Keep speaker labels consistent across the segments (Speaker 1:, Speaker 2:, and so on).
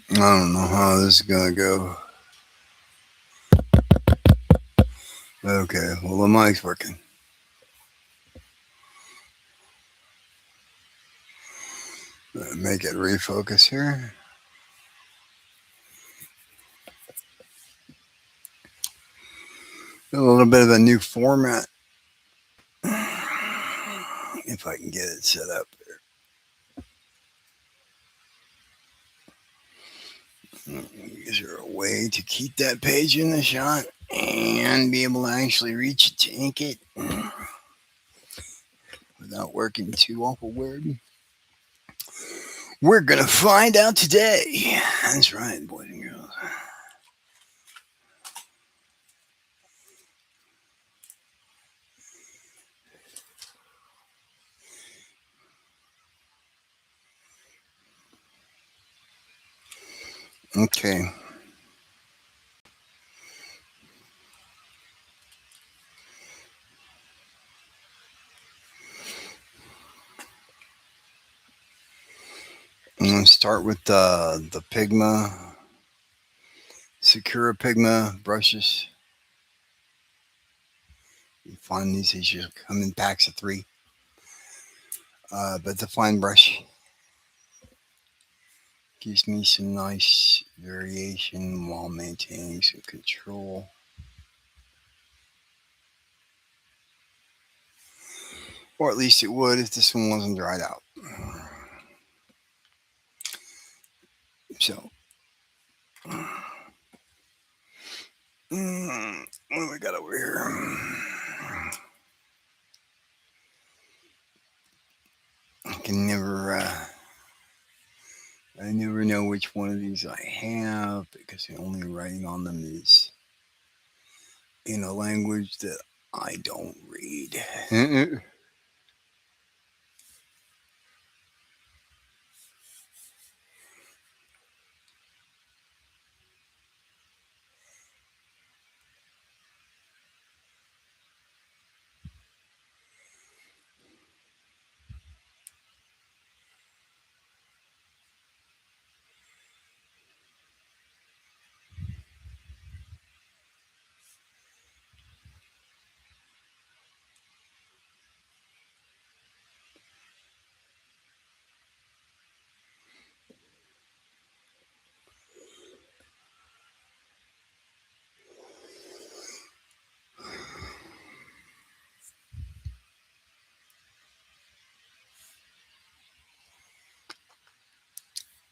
Speaker 1: I don't know how this is gonna go. Okay, well the mic's working. Make it refocus here. A little bit of a new format. If I can get it set up. Is there a way to keep that page in the shot and be able to actually reach it to ink it without working too awful weird? We're gonna find out today. That's right, boys and girls. Okay. I'm gonna start with the Pigma, Sakura Pigma brushes. You find these just come in packs of 3. But the fine brush gives me some nice variation while maintaining some control. Or at least it would if this one wasn't dried out. So, what do we got over here? I can I never know which one of these I have because the only writing on them is in a language that I don't read.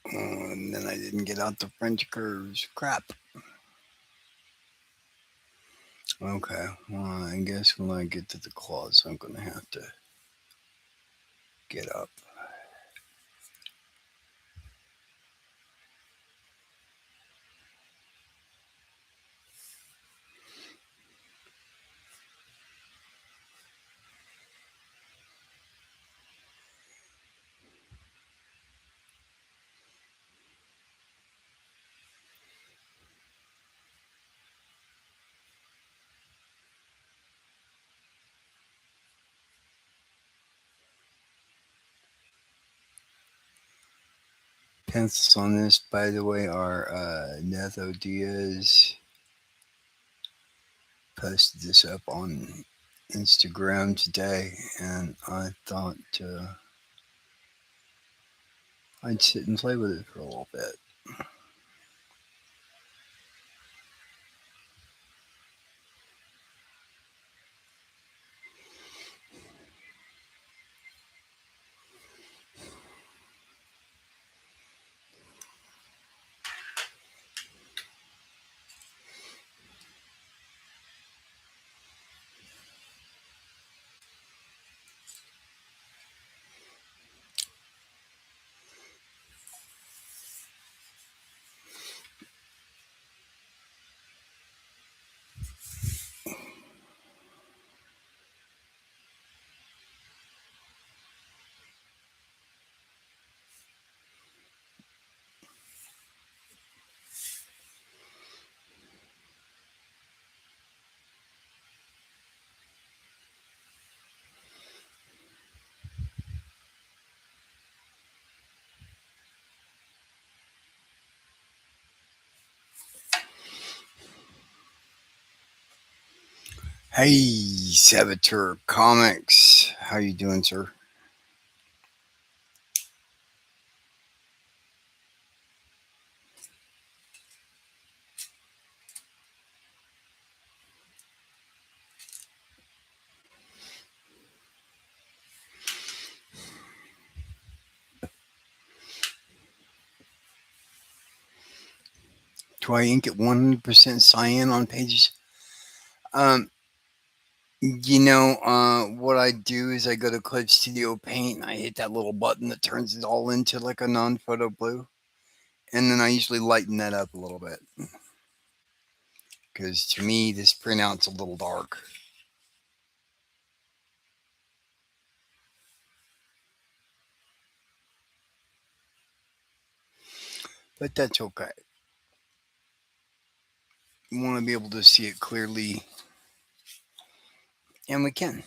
Speaker 1: And then I didn't get out the French curves. Crap. Okay, well, I guess when I get to the claws, I'm going to have to get up. Pencils on this, by the way, are Netho Diaz. Posted this up on Instagram today, and I thought I'd sit and play with it for a little bit. Hey, Saboteur Comics. How you doing, sir? Do I ink at 100% cyan on pages? Um, what I do is I go to Clip Studio Paint and I hit that little button that turns it all into like a non-photo blue. And then I usually lighten that up a little bit. Because to me, this printout's a little dark. But that's okay. You want to be able to see it clearly. And we can.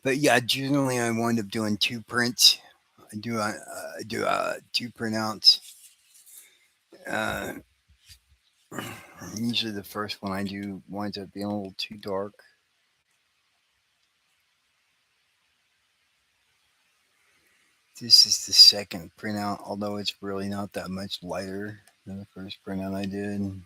Speaker 1: But yeah, generally I wind up doing two prints. I do two printouts. Uh, Usually the first one I do winds up being a little too dark. This is the second printout, although it's really not that much lighter than the first printout I did.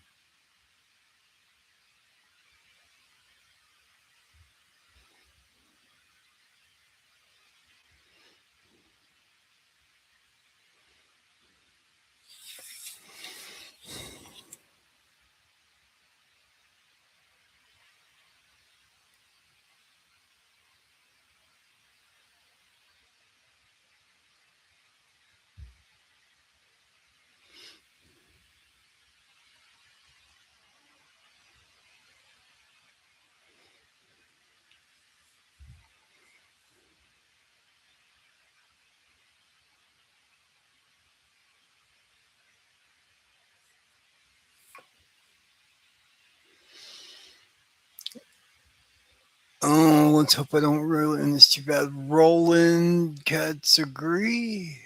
Speaker 1: Oh, let's hope I don't ruin this too bad. Roland Katsuragi.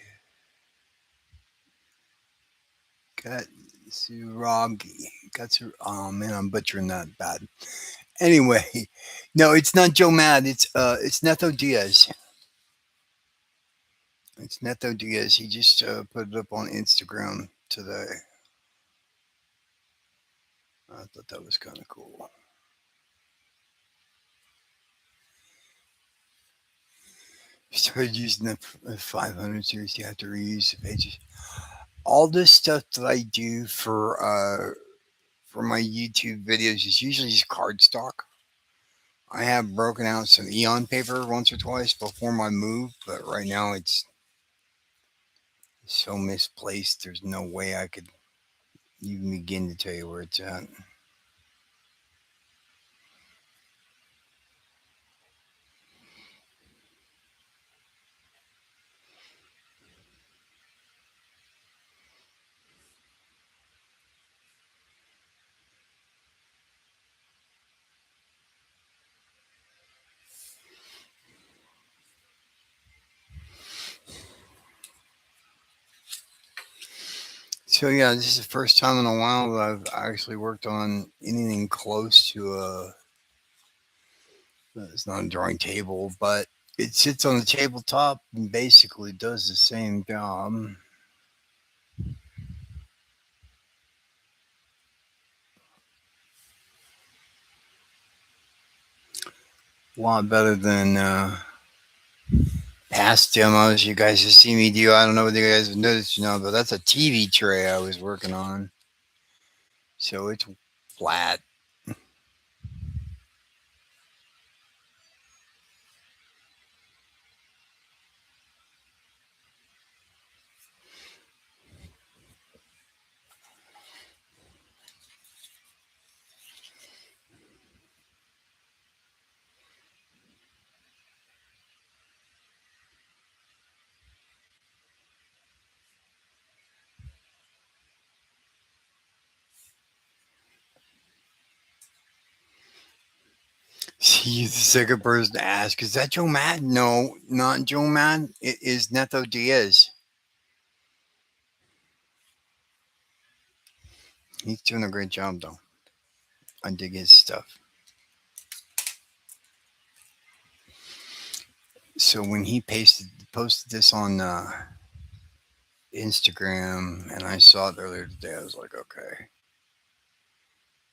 Speaker 1: Katsuragi. Oh man, I'm butchering that bad. Anyway, no, it's not Joe Mad. It's Neto Diaz. It's Neto Diaz. He just put it up on Instagram today. I thought that was kind of cool. Started using the 500 series. You have to reuse the pages. All this stuff that I do for my YouTube videos is usually just cardstock. I have broken out some Eon paper once or twice before my move, but right now it's so misplaced. There's no way I could even begin to tell you where it's at. So yeah, this is the first time in a while that I've actually worked on anything close to a. It's not a drawing table, but it sits on the tabletop and basically does the same job. A lot better than past demos you guys have seen me do. I don't know whether you guys have noticed, but that's a TV tray I was working on. So it's flat. He's the second person to ask, is that Joe Madden? No, not Joe Madden. It is Neto Diaz. He's doing a great job, though. I dig his stuff. So when he posted this on Instagram, and I saw it earlier today, I was like, okay,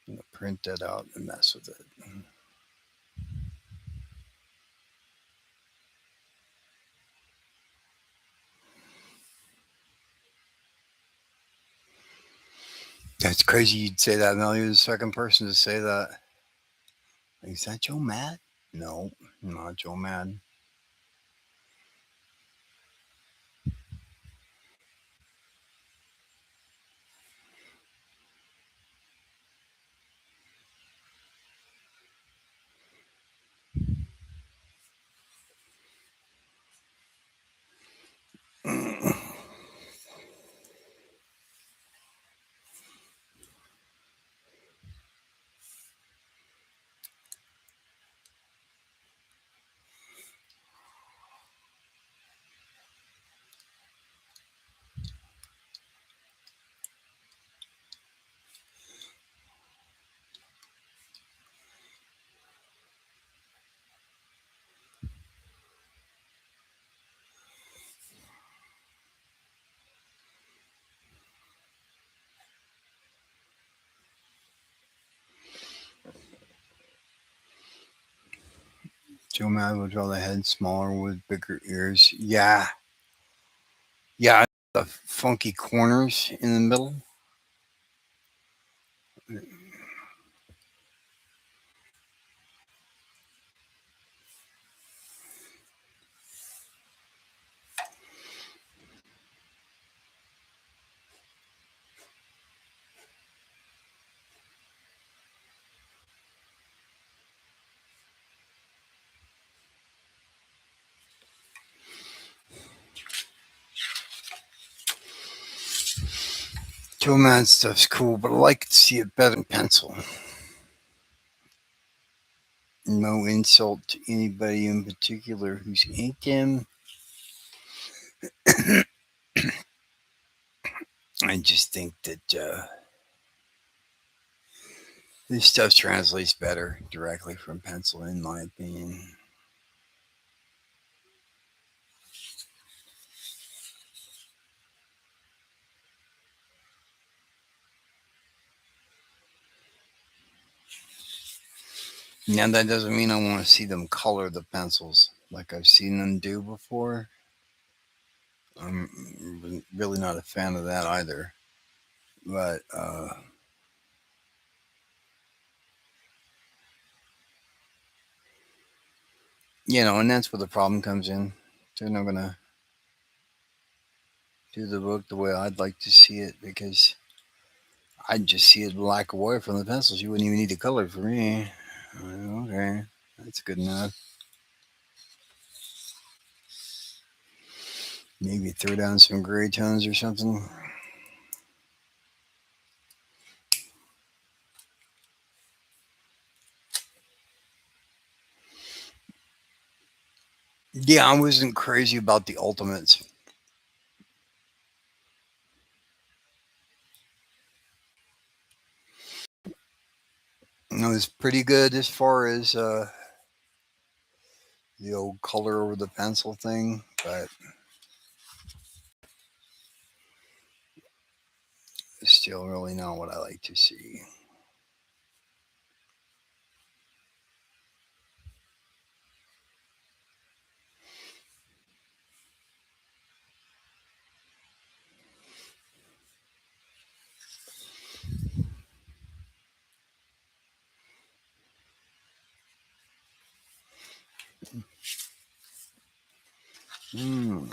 Speaker 1: I'm gonna print that out and mess with it. That's crazy. You'd say that. Now you're the second person to say that. Like, is that Joe Madden? No, not Joe Madden. Joe Madden would draw the head smaller with bigger ears. Yeah, yeah. The funky corners in the middle. Joe Madden stuff's cool, but I like to see it better in pencil. No insult to anybody in particular who's inked him. I just think that this stuff translates better directly from pencil, in my opinion. Now, that doesn't mean I want to see them color the pencils like I've seen them do before. I'm really not a fan of that either. But, and that's where the problem comes in. They're not going to do the book the way I'd like to see it because I'd just see it black away from the pencils. You wouldn't even need to color for me. Okay, that's good enough. Maybe throw down some gray tones or something. Yeah, I wasn't crazy about the Ultimates. It was pretty good as far as the old color over the pencil thing, but it's still really not what I like to see. Hmm.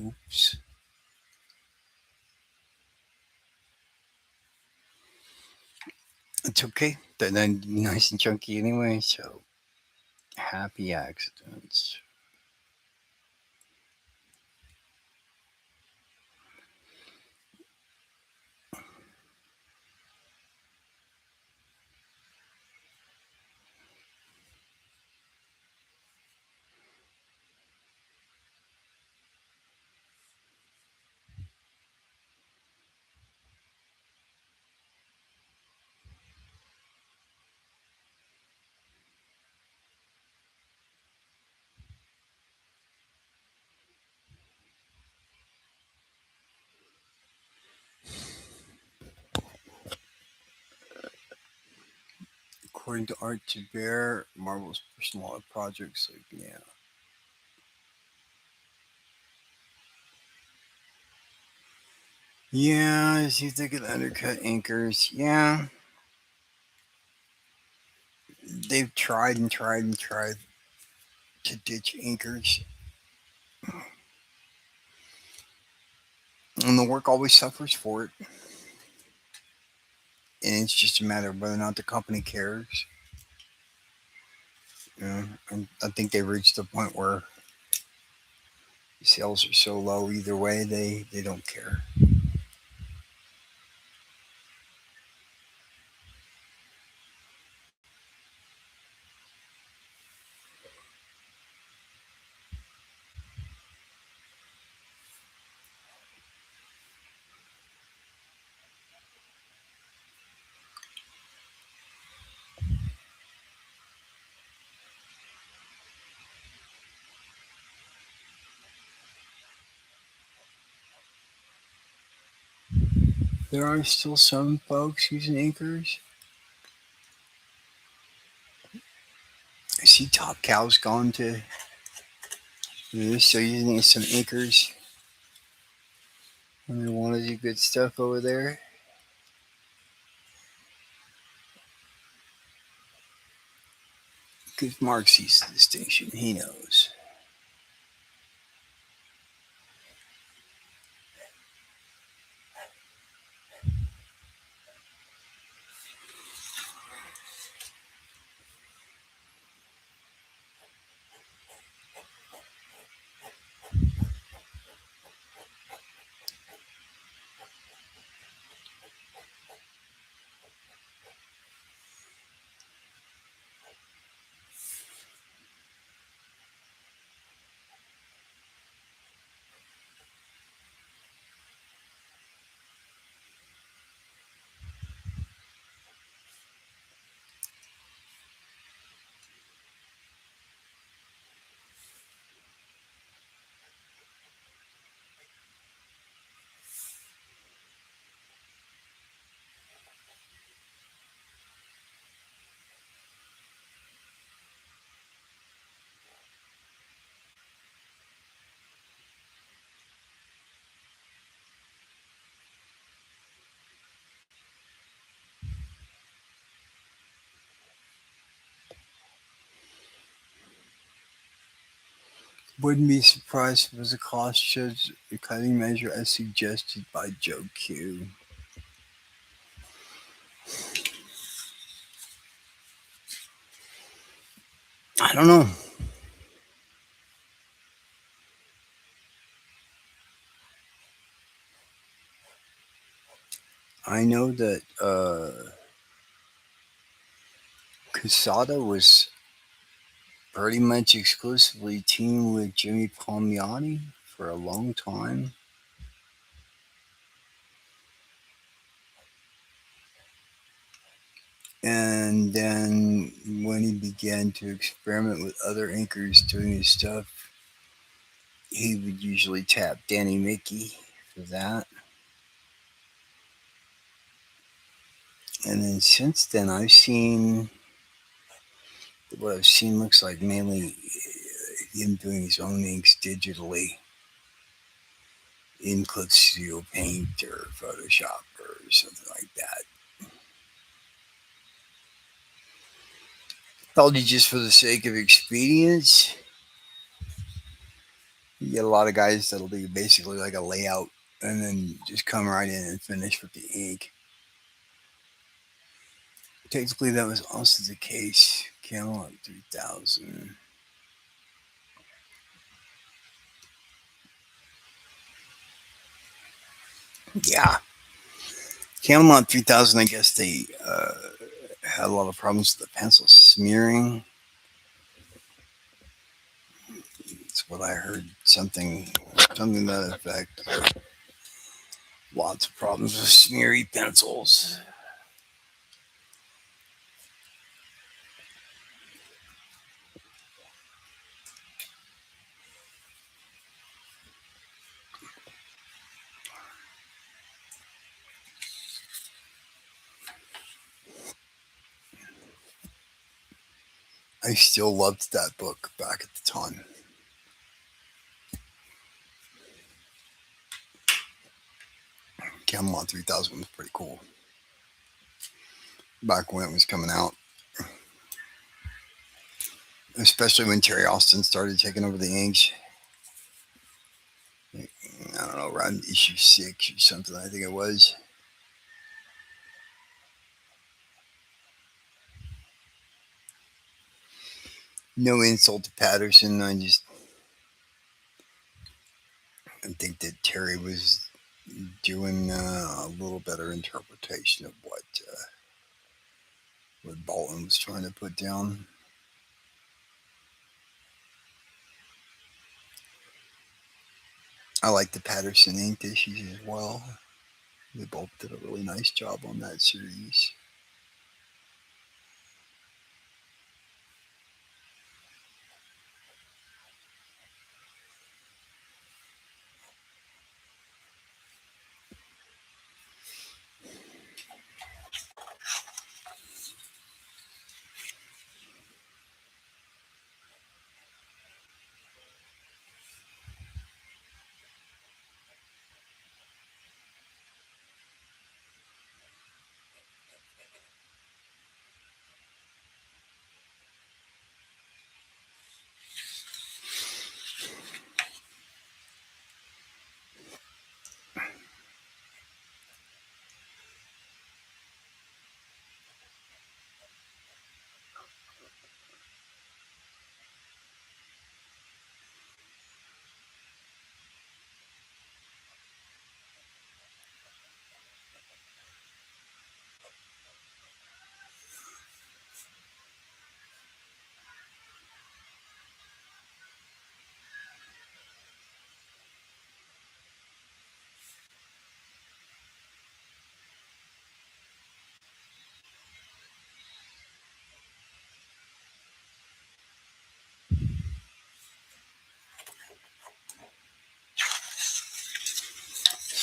Speaker 1: Oops. It's okay. They're then nice and chunky anyway, so happy accidents. According to Art to Bear, Marvel's personal art projects, like, yeah. Yeah, see if they could undercut anchors. Yeah, they've tried and tried and tried to ditch anchors, and the work always suffers for it. And it's just a matter of whether or not the company cares. You know, and I think they've reached the point where sales are so low either way, they don't care. There are still some folks using anchors. I see Top Cow's gone to. They're still using some anchors. And they want to do good stuff over there. Because Mark sees the distinction. He knows. Wouldn't be surprised if it was a cost judge the cutting measure as suggested by Joe Q. I don't know. I know that Casada was pretty much exclusively teamed with Jimmy Palmiotti for a long time. And then when he began to experiment with other anchors doing his stuff, he would usually tap Danny Mickey for that. And then since then, what I've seen looks like mainly him doing his own inks digitally in Clip Studio Paint or Photoshop or something like that. Probably just for the sake of expedience. You get a lot of guys that'll do basically like a layout and then just come right in and finish with the ink. Technically, that was also the case. Camelot 3000. Yeah, Camelot 3000. I guess they had a lot of problems with the pencil smearing. That's what I heard. Something to that effect. Lots of problems with smeary pencils. I still loved that book back at the time. Camelot 3000 was pretty cool back when it was coming out, especially when Terry Austin started taking over the inks. I don't know, around issue 6 or something, I think it was. No insult to Patterson. I think that Terry was doing a little better interpretation of what Bolton was trying to put down. I like the Patterson inked issues as well. They both did a really nice job on that series.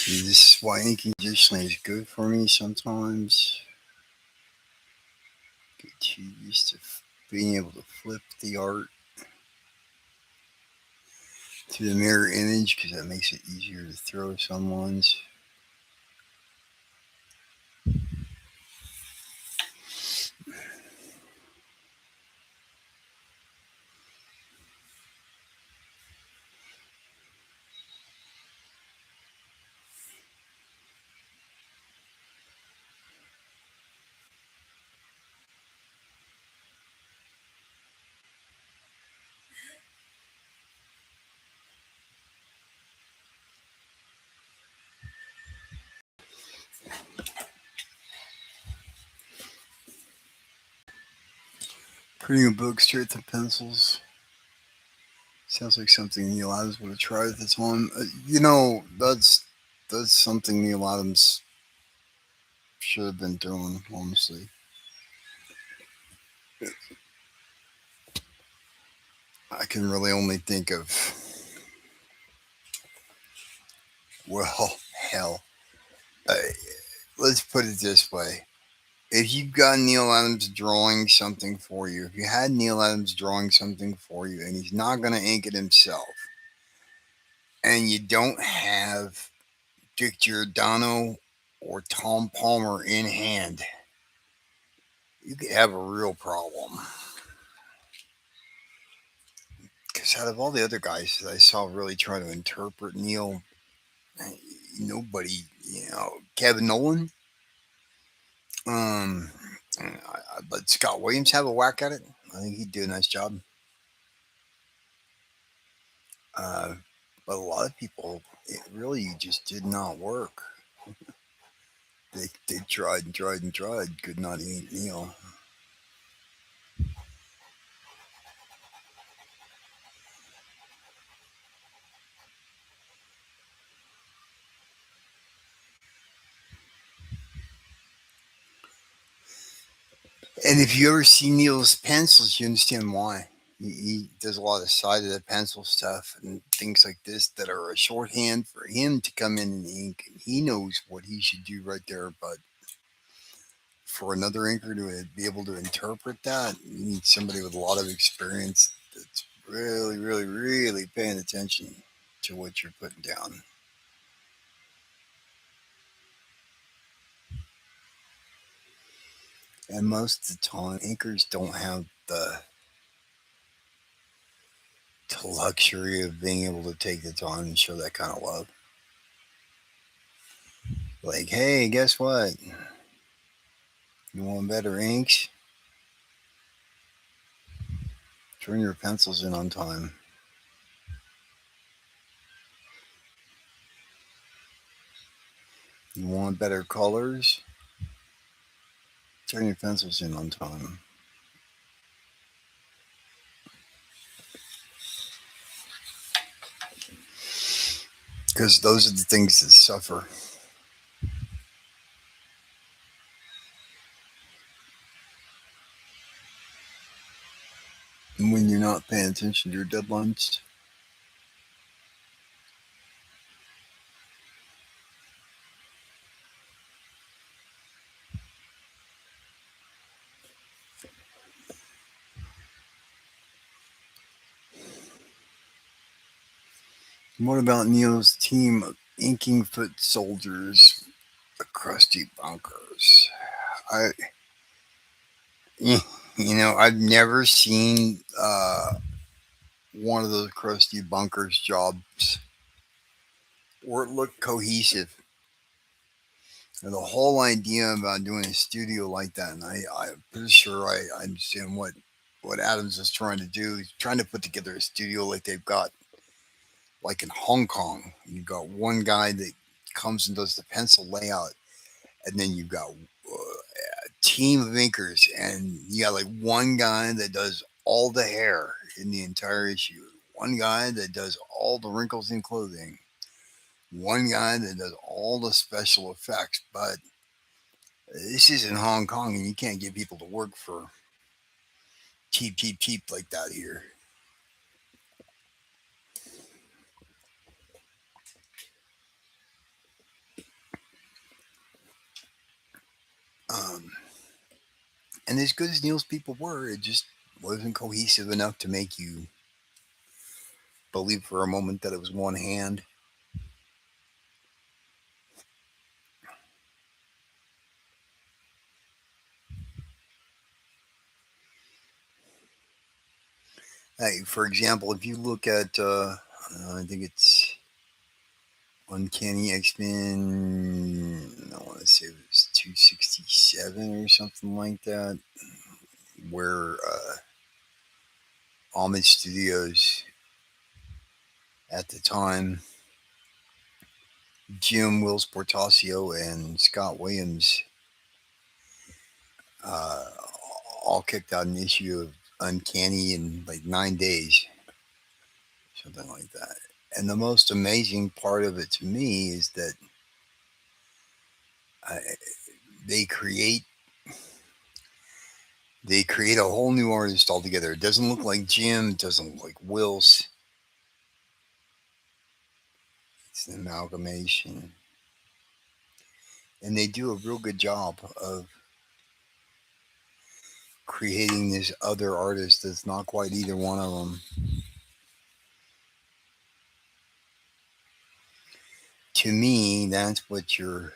Speaker 1: See, this is why inking conditioning is good for me sometimes. Get too used to being able to flip the art to the mirror image because that makes it easier to throw someone's. Printing a book straight to pencils sounds like something Neil Adams would have tried at the time. That's something Neil Adams should have been doing, honestly. I can really only think of, well, hell. Uh, let's put it this way. If you've got Neil Adams drawing something for you, if you had Neil Adams drawing something for you and he's not going to ink it himself, and you don't have Dick Giordano or Tom Palmer in hand, you could have a real problem. Because Because out of all the other guys that I saw really trying to interpret Neil, nobody, Kevin Nolan, um, I let Scott Williams have a whack at it. I think he'd do a nice job. Uh, but a lot of people, it really just did not work. They tried and tried and tried, could not eat Neil. And if you ever see Neil's pencils, you understand why. He does a lot of side of the pencil stuff and things like this that are a shorthand for him to come in and ink. And he knows what he should do right there. But for another inker to be able to interpret that, you need somebody with a lot of experience that's really, really, really paying attention to what you're putting down. And most of the time, inkers don't have the luxury of being able to take the time and show that kind of love. Like, hey, guess what? You want better inks? Turn your pencils in on time. You want better colors? Turn your pencils in on time. Because those are the things that suffer. And when you're not paying attention to your deadlines, what about Neo's team of inking foot soldiers, the crusty bunkers? I, I've never seen one of those crusty bunkers jobs where it looked cohesive. And the whole idea about doing a studio like that, and I'm pretty sure I understand what Adams is trying to do. He's trying to put together a studio like they've got, like in Hong Kong. You've got one guy that comes and does the pencil layout, and then you've got a team of inkers, and you got like one guy that does all the hair in the entire issue, one guy that does all the wrinkles in clothing, one guy that does all the special effects. But this is in Hong Kong, and you can't get people to work for cheap, cheap, cheap like that here. Um, and as good as Neil's people were, it just wasn't cohesive enough to make you believe for a moment that it was one hand. Hey, for example, if you look at, I think it's Uncanny X Men, I want to say it was 267 or something like that, where Homage Studios at the time, Jim Wills Portacio and Scott Williams uh, all kicked out an issue of Uncanny in like 9 days, something like that. And the most amazing part of it to me is that uh, they create they create a whole new artist altogether. It doesn't look like Jim, it doesn't look like Wills. It's an amalgamation, and they do a real good job of creating this other artist that's not quite either one of them. To me, that's what you're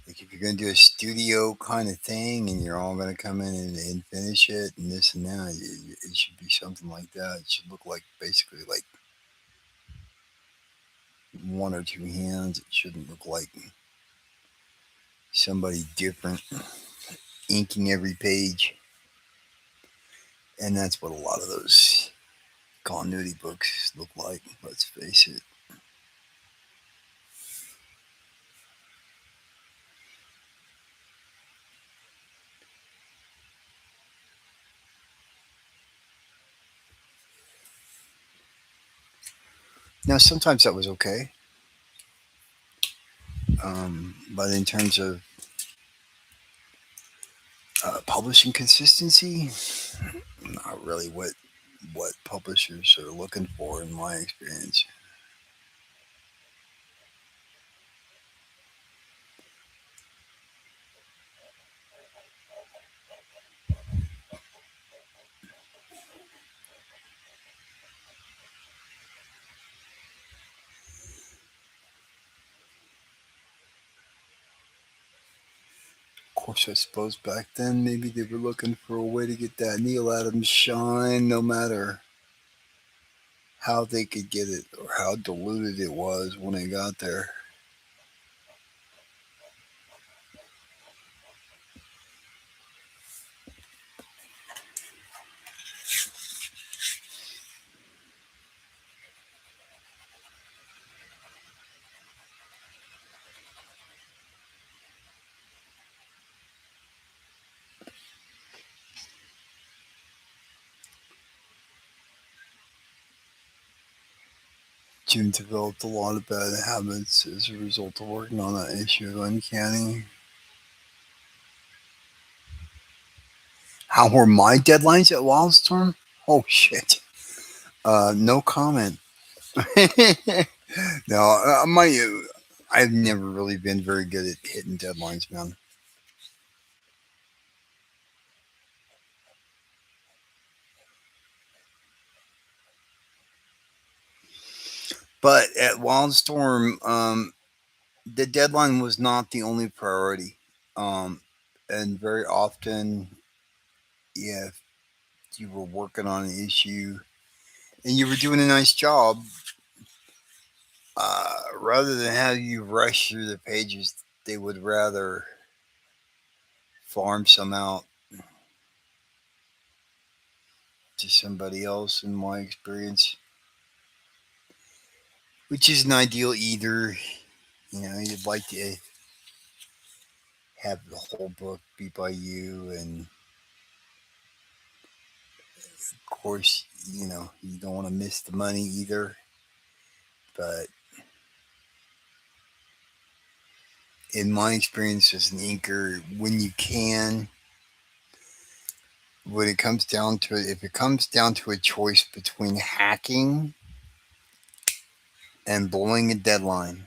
Speaker 1: Like if you're gonna do a studio kind of thing and you're all gonna come in and finish it and this and that, it should be something like that. It should look like basically like one or two hands. It shouldn't look like somebody different inking every page. And that's what a lot of those continuity books look like. Let's face it. Now, sometimes that was okay, but in terms of publishing consistency, not really what publishers are looking for in my experience. Of course, I suppose back then maybe they were looking for a way to get that Neil Adams shine, no matter how they could get it or how diluted it was when it got there. Jim developed a lot of bad habits as a result of working on that issue of Uncanny. How were my deadlines at Wildstorm? Oh shit. No comment. No, I've never really been very good at hitting deadlines, man. But at Wildstorm, the deadline was not the only priority. Um, and very often, yeah, if you were working on an issue and you were doing a nice job, rather than have you rush through the pages, they would rather farm some out to somebody else, in my experience, which isn't ideal either. You know, you'd like to have the whole book be by you, and of course, you know, you don't want to miss the money either. But in my experience as an inker, when you can, when it comes down to it, if it comes down to a choice between hacking and blowing a deadline,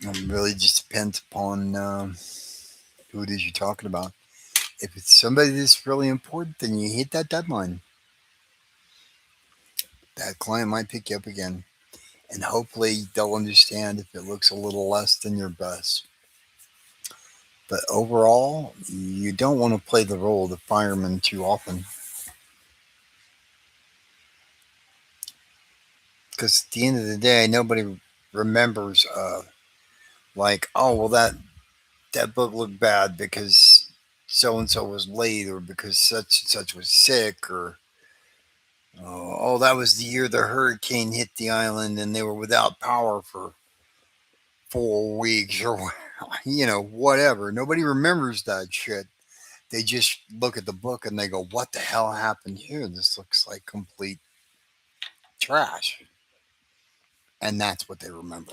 Speaker 1: it really just depends upon who it is you're talking about. If it's somebody that's really important, then you hit that deadline. That client might pick you up again, and hopefully they'll understand if it looks a little less than your best. But overall, you don't want to play the role of the fireman too often, because at the end of the day, nobody remembers, like, oh, well, that book looked bad because so and so was late, or because such and such was sick, or oh, that was the year the hurricane hit the island and they were without power for 4 weeks, or whatever. Nobody remembers that shit. They just look at the book and they go, "What the hell happened here? This looks like complete trash," and that's what they remember.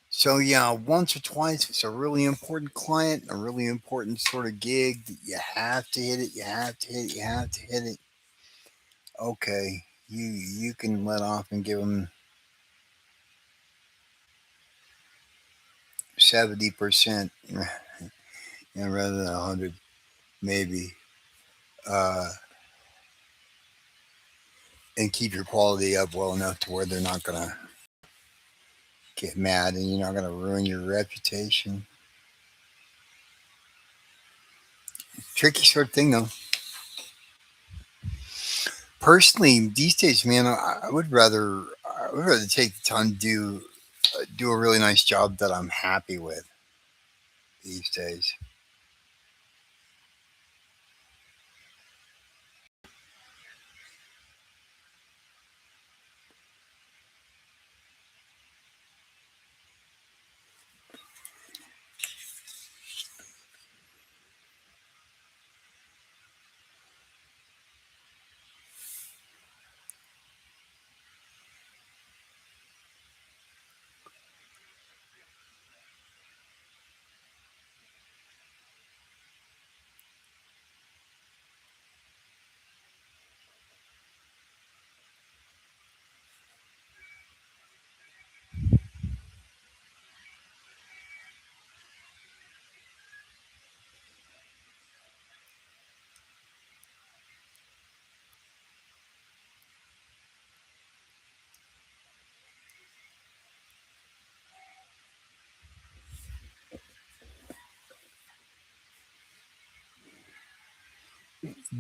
Speaker 1: So yeah, once or twice, it's a really important client, a really important sort of gig that you have to hit it. You have to hit it. You have to hit it. Okay, you can let off and give them 70%. rather than 100, maybe, uh, and keep your quality up well enough to where they're not gonna get mad and you're not gonna ruin your reputation. Tricky sort of thing though. Personally, these days, man, I would rather take the time to do a really nice job that I'm happy with these days.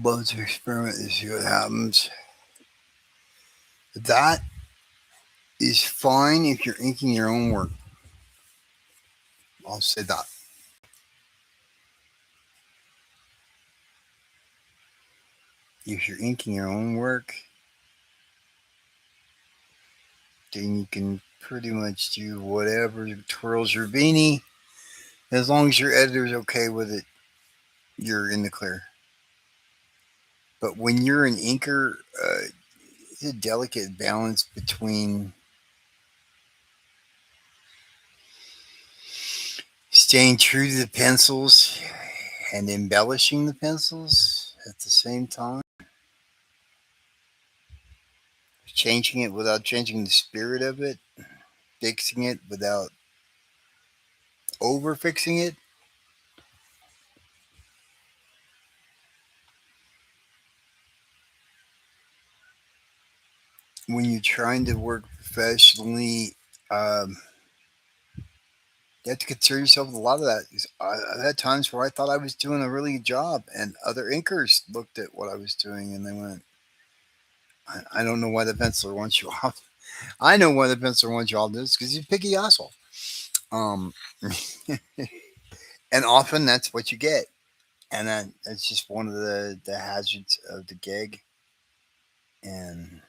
Speaker 1: Love to experiment and see what happens. That is fine if you're inking your own work. I'll say that. If you're inking your own work, then you can pretty much do whatever twirls your beanie. As long as your editor's okay with it, you're in the clear. But when you're an inker, it's a delicate balance between staying true to the pencils and embellishing the pencils at the same time, changing it without changing the spirit of it, fixing it without over fixing it. When you're trying to work professionally, um, you have to concern yourself with a lot of that. 'Cause I've had times where I thought I was doing a really good job, and other inkers looked at what I was doing and they went, I don't know why the penciler wants you off. I know why the penciler wants you off this because he's a picky asshole. Um, and often that's what you get. And that's just one of the hazards of the gig. And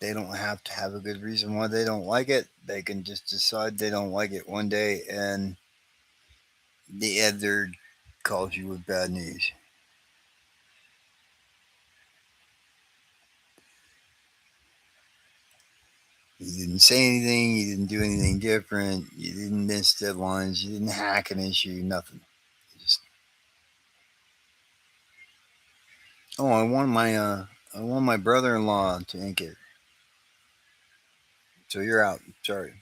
Speaker 1: they don't have to have a good reason why they don't like it. They can just decide they don't like it one day, and the editor calls you with bad news. You didn't say anything. You didn't do anything different. You didn't miss deadlines. You didn't hack an issue. Nothing. Just oh, I want my brother-in-law to ink it. So you're out. Sorry.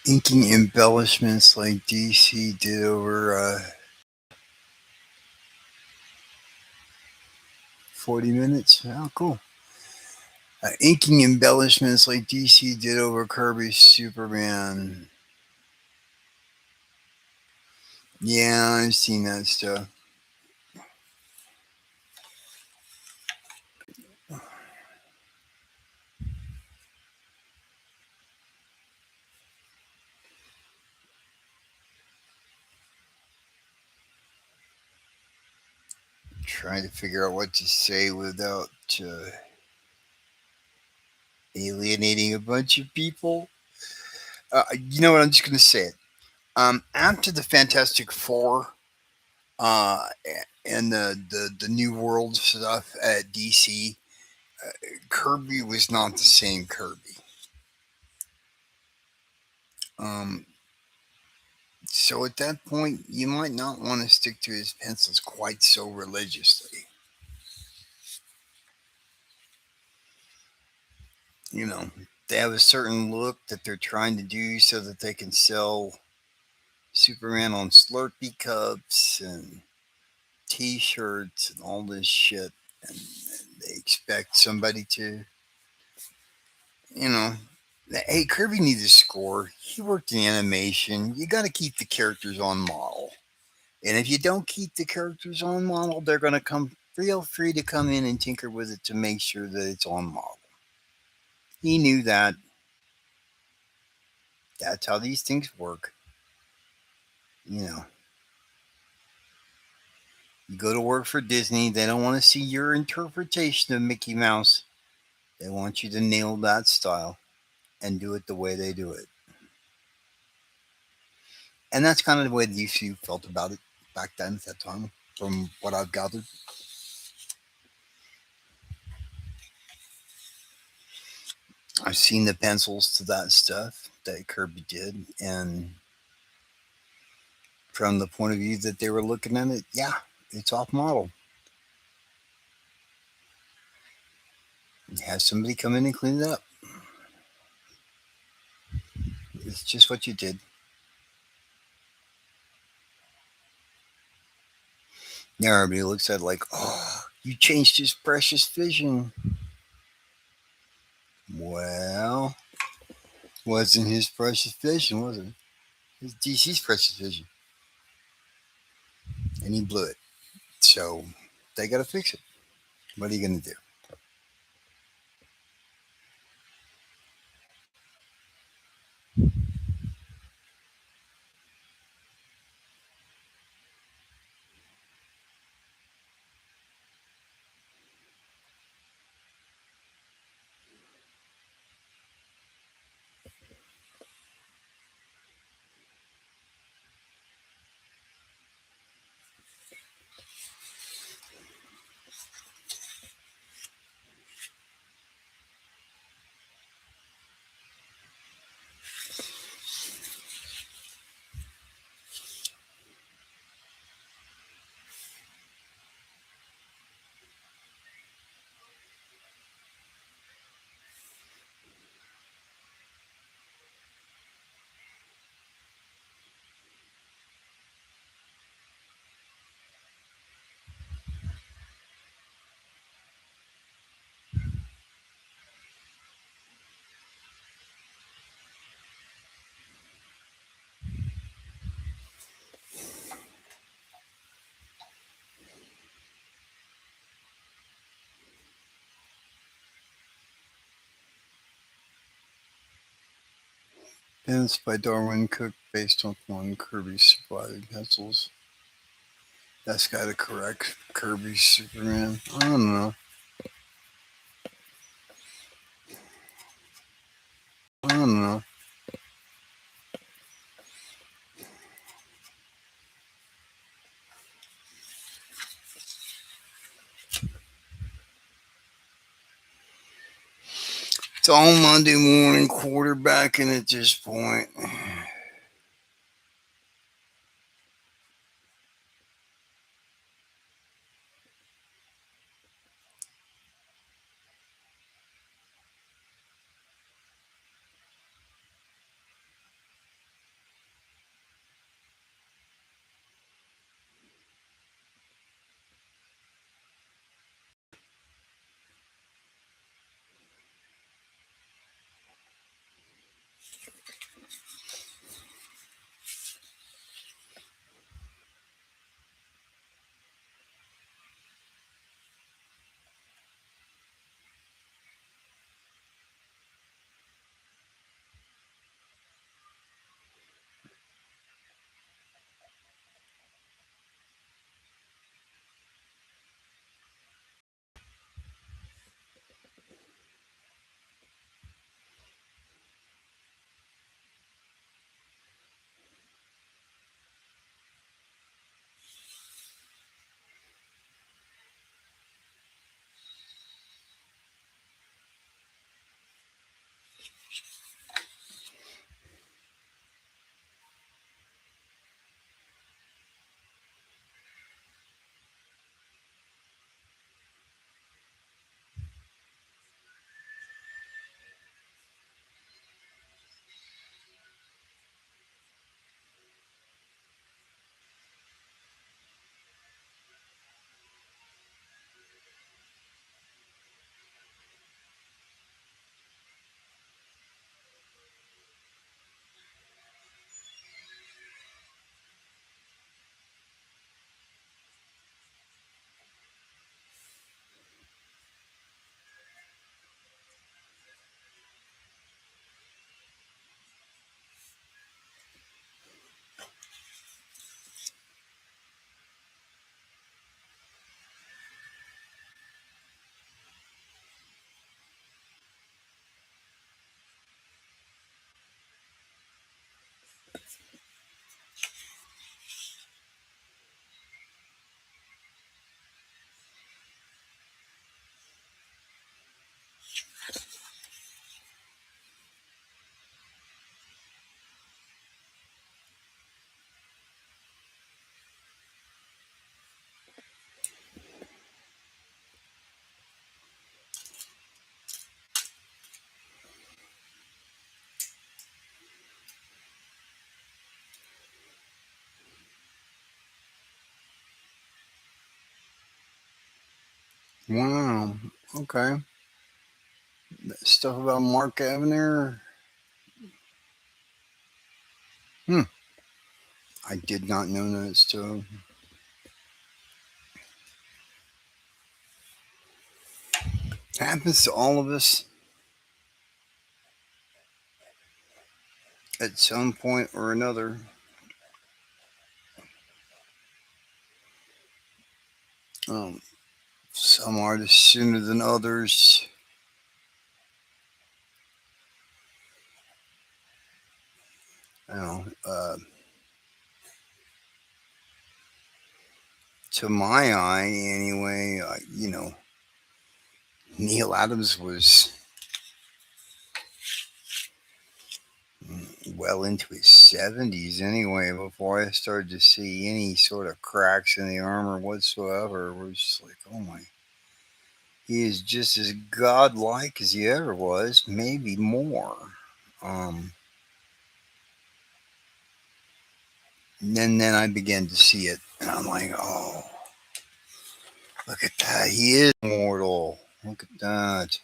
Speaker 1: Inking embellishments like DC did over 40 minutes. Oh, cool. Inking embellishments like DC did over Kirby's Superman. Yeah, I've seen that stuff. trying to figure out what to say without alienating a bunch of people. You know what? I'm just going to say it. After the Fantastic Four uh, and the New World stuff at DC, Kirby was not the same Kirby. Um, so at that point, you might not want to stick to his pencils quite so religiously. You know, they have a certain look that they're trying to do so that they can sell Superman on Slurpee cups and T-shirts and all this shit, and they expect somebody to, you know, hey, Kirby needs a score. He worked in animation. You got to keep the characters on model, and if you don't keep the characters on model, they're going to come feel free to come in and tinker with it to make sure that it's on model. He knew that. That's how these things work. You know, you go to work for Disney, they don't want to see your interpretation of Mickey Mouse. They want you to nail that style and do it the way they do it. And that's kind of the way the UCU felt about it back then at that time, from what I've gathered. I've seen the pencils to that stuff that Kirby did, and from the point of view that they were looking at it, yeah, it's off model. Have somebody come in and clean it up. It's just what you did. Now everybody looks at it like, oh, you changed his precious vision. Well, wasn't his precious vision, was it? It's DC's precious vision. And he blew it. So they got to fix it. What are you going to do? Pens by Darwin Cook based on Kirby's supply pencils. That's got to correct Kirby's Superman. I don't know. I don't know. It's all Monday morning quarterbacking at this point. Wow. Okay. That stuff about Mark Evanier. Hmm. I did not know that stuff. Happens to all of us at some point or another. Um, some artists sooner than others. You know, to my eye, anyway. Neil Adams was well into his 70s anyway before I started to see any sort of cracks in the armor whatsoever. It was just like, oh my, he is just as godlike as he ever was, maybe more. Um, and then I began to see it, and I'm like, oh, look at that. He is mortal. Look at that.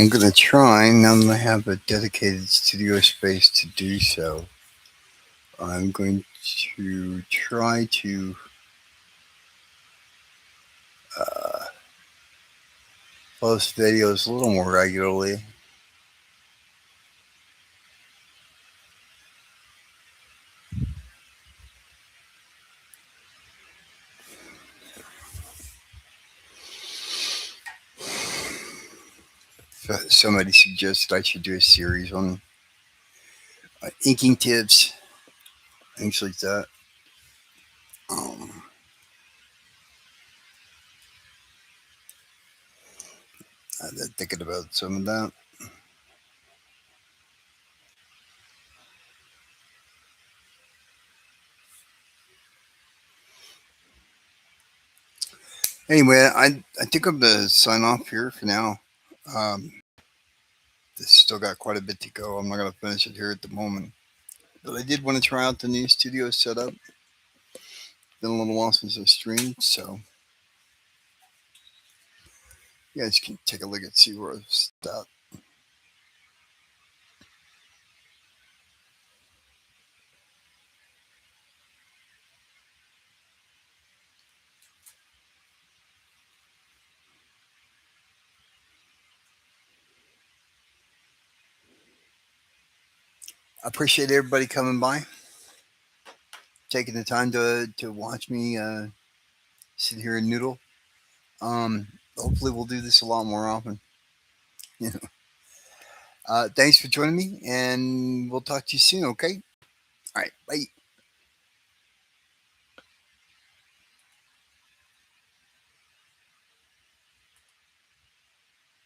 Speaker 1: I'm going to try, now that I have a dedicated studio space to do so, I'm going to try to uh, post videos a little more regularly. Somebody suggested I should do a series on inking tips, things like that. Um, I've been thinking about some of that. Anyway, I think I'm going to sign off here for now. Um, this still got quite a bit to go. I'm not going to finish it here at the moment. But I did want to try out the new studio setup. Been a little while since I streamed, so you guys can take a look and see where it's at. I appreciate everybody coming by, taking the time to watch me sit here and noodle. Hopefully, we'll do this a lot more often. You know. Thanks for joining me, and we'll talk to you soon. Okay. All right. Bye.